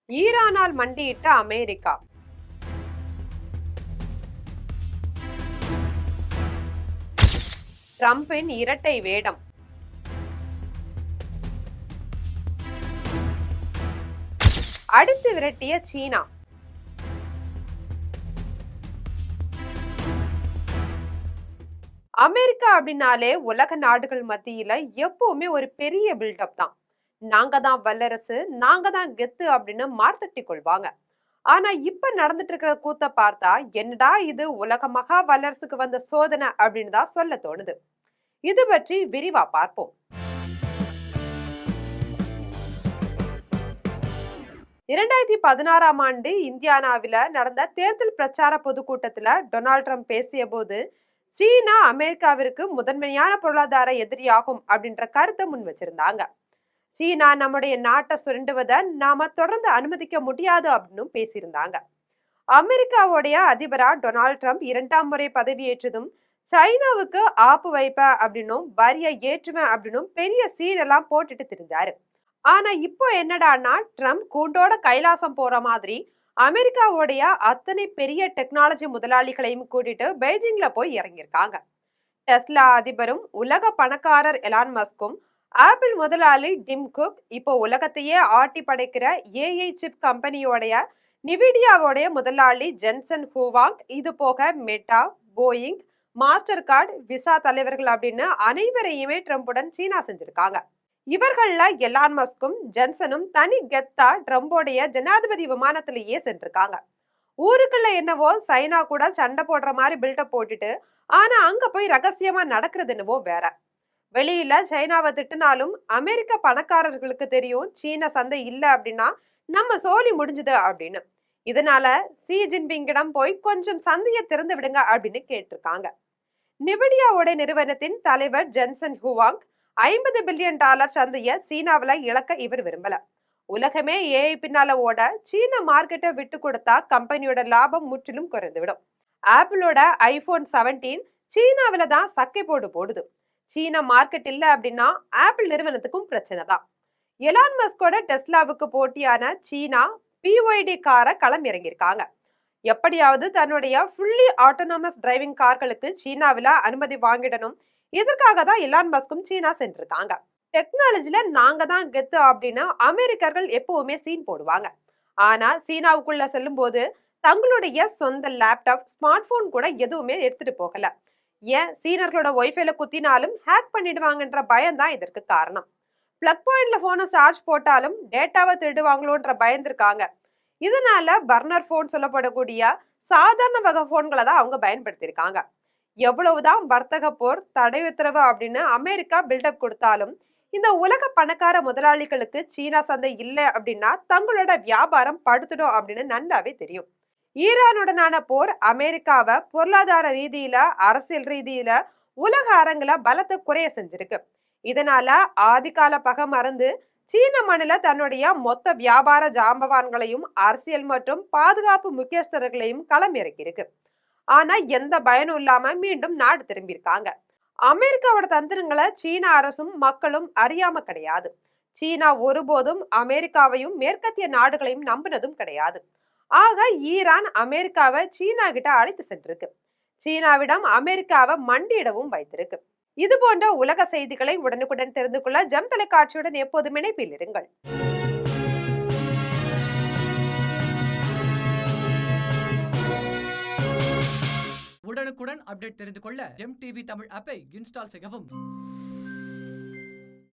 ஈரானால் மண்டியிட்ட America. டிரம்பின் இரட்டை வேடம். அடித்து விரட்டிய சீனா. அமெரிக்கா அப்படின்னாலே உலக நாடுகள் மத்தியில எப்பவுமே ஒரு பெரிய பில்டப் தான். நாங்க தான் வல்லரசு, நாங்க தான் கெத்து அப்படின்னு மார்த்தட்டி கொள்வாங்க. ஆனா இப்ப நடந்துட்டு இருக்கிற கூத்த பார்த்தா என்னடா இது உலக மகா வல்லரசுக்கு வந்த சோதனை அப்படின்னு தான் சொல்ல தோணுது. இது பற்றி விரிவா பார்ப்போம். 2016ஆம் ஆண்டு இந்தியானாவில நடந்த தேர்தல் பிரச்சார பொதுக்கூட்டத்துல டொனால்ட் ட்ரம்ப் பேசிய போது சீனா அமெரிக்காவிற்கு முதன்மையான பொருளாதார எதிரியாகும் அப்படின்ற கருத்தை முன் வச்சிருந்தாங்க. சீனா நம்முடைய நாட்டை சுரண்டுவதை நாம தொடர்ந்து அனுமதிக்க முடியாது அப்படின்னு பேசியிருந்தாங்க. அமெரிக்காவுடைய அதிபரா டொனால்ட் ட்ரம்ப் 2ஆம் முறை பதவியேற்றதும் சைனாவுக்கு ஆப்பு வைப்பேன் அப்படின்னும் வரிய ஏற்றுவேன் அப்படின்னும் பெரிய சீனெல்லாம் போட்டுட்டு தெரிஞ்சாரு. ஆனா இப்போ என்னடான்னா ட்ரம்ப் கூண்டோட கைலாசம் போற மாதிரி அமெரிக்காவுடைய அத்தனை பெரிய டெக்னாலஜி முதலாளிகளையும் கூட்டிட்டு பெய்ஜிங்ல போய் இறங்கியிருக்காங்க. டெஸ்லா அதிபரும் உலக பணக்காரர் எலான் மஸ்கும் ஆப்பிள் முதலாளி டிம் குக் இப்போ உலகத்தையே ஆட்டி படைக்கிற ஏஐ சிப் கம்பெனியோடைய நிவிடியாவோடைய முதலாளி ஜென்சன் ஹூவாங், இது போக meta, Boeing, master card, visa தலைவர்கள் அப்படின்னு அனைவரையுமே ட்ரம்புடன் சீனா செஞ்சிருக்காங்க. இவர்கள்ல எலான் மஸ்கும் ஜென்சனும் தனி கெத்தா ட்ரம்போடைய ஜனாதிபதி விமானத்திலேயே சென்றிருக்காங்க. ஊருக்குள்ள என்னவோ சைனா கூட சண்டை போடுற மாதிரி பில்டப் போட்டுட்டு, ஆனா அங்க போய் ரகசியமா நடக்கிறது என்னவோ வேற. வெளியில சைனாவை திட்டினாலும் அமெரிக்க பணக்காரர்களுக்கு தெரியும் சீன சந்தை இல்ல அப்படின்னா நம்ம சோலி முடிஞ்சுது அப்படின்னு. இதனால சி ஜின்பிங்கிடம் போய் கொஞ்சம் சந்தையை திறந்து விடுங்க அப்படின்னு கேட்டிருக்காங்க. நிவிடியாவோட நிறுவனத்தின் தலைவர் ஜென்சன் ஹுவாங் 50 பில்லியன் டாலர் சந்தைய சீனாவில இழக்க இவர் விரும்பல. உலகமே ஏஐ பின்னால ஓட சீன மார்க்கெட்டை விட்டு கொடுத்தா கம்பெனியோட லாபம் முற்றிலும் குறைந்துவிடும். ஆப்பிளோட ஐபோன் 17 சீனாவில தான் சக்கை போடுது. சீன மார்க்கெட் இல்ல அப்படின்னா ஆப்பிள் நிறுவனத்துக்கும் பிரச்சனை தான். எலான் மஸ்கோட டெஸ்லாவுக்கு போட்டியான சீனா பிஒய்டி காரை களம் இறங்கியிருக்காங்க. எப்படியாவது தன்னுடைய ஃபுல்லி ஆட்டோனமஸ் டிரைவிங் கார்களுக்கு சீனாவில அனுமதி வாங்கிடணும். இதற்காக தான் எலான் மஸ்கும் சீனா சென்றிருக்காங்க. டெக்னாலஜில நாங்க தான் கெத்து அப்படின்னு அமெரிக்கர்கள் எப்பவுமே சீன் போடுவாங்க. ஆனா சீனாவுக்குள்ள செல்லும் போது தங்களுடைய சொந்த லேப்டாப், ஸ்மார்ட் போன் கூட எதுவுமே எடுத்துட்டு போகல. ஏன் சீனர்களோட ஒய்ஃபைல குத்தினாலும் ஹேக் பண்ணிடுவாங்கன்ற பயம் தான் இதற்கு காரணம். பிளக் பாயிண்ட்ல போனை சார்ஜ் போட்டாலும் டேட்டாவை திருடுவாங்களோன்ற பயந்துருக்காங்க. இதனால பர்னர் போன் சொல்லப்படக்கூடிய சாதாரண வகை போன்களை தான் அவங்க பயன்படுத்தியிருக்காங்க. எவ்வளவுதான் வர்த்தக போர், தடை உத்தரவு அப்படின்னு அமெரிக்கா பில்டப் கொடுத்தாலும் இந்த உலக பணக்கார முதலாளிகளுக்கு சீனா சந்தை இல்லை அப்படின்னா தங்களோட வியாபாரம் படுத்துடும் அப்படின்னு நல்லாவே தெரியும். ஈரானுடனான போர் அமெரிக்காவை பொருளாதார ரீதியில, அரசியல் ரீதியில, உலக அரங்குல பலத்தை குறைய செஞ்சிருக்கு. இதனால ஆதிகால பகை மறந்து சீன மண்ணில தன்னுடைய மொத்த வியாபார ஜாம்பவான்களையும் அரசியல் மற்றும் பாதுகாப்பு முக்கியஸ்தர்களையும் களம் இறக்கியிருக்கு. ஆனா எந்த பயனும் இல்லாம மீண்டும் நாடு திரும்பியிருக்காங்க. அமெரிக்காவோட தந்திரங்களை சீன அரசும் மக்களும் அறியாம கிடையாது. சீனா ஒருபோதும் அமெரிக்காவையும் மேற்கத்திய நாடுகளையும் நம்பினதும் கிடையாது. ஆக ஈரான் அமெரிக்காவை சீனா கிட்ட அழைத்து சென்றிருக்கு. சீனாவிடம் அமெரிக்காவை மண்டியிடவும் வைத்திருக்கு. இது போன்ற உலக செய்திகளை உடனுக்குடன் தெரிந்து கொள்ள ஜெம் தொலைக்காட்சியுடன் எப்போதும் இணைப்பில் இருங்கள். உடனுக்குடன் அப்டேட் தெரிந்து கொள்ள ஜெம் டிவி தமிழ் ஆப்பை இன்ஸ்டால் செய்யவும்.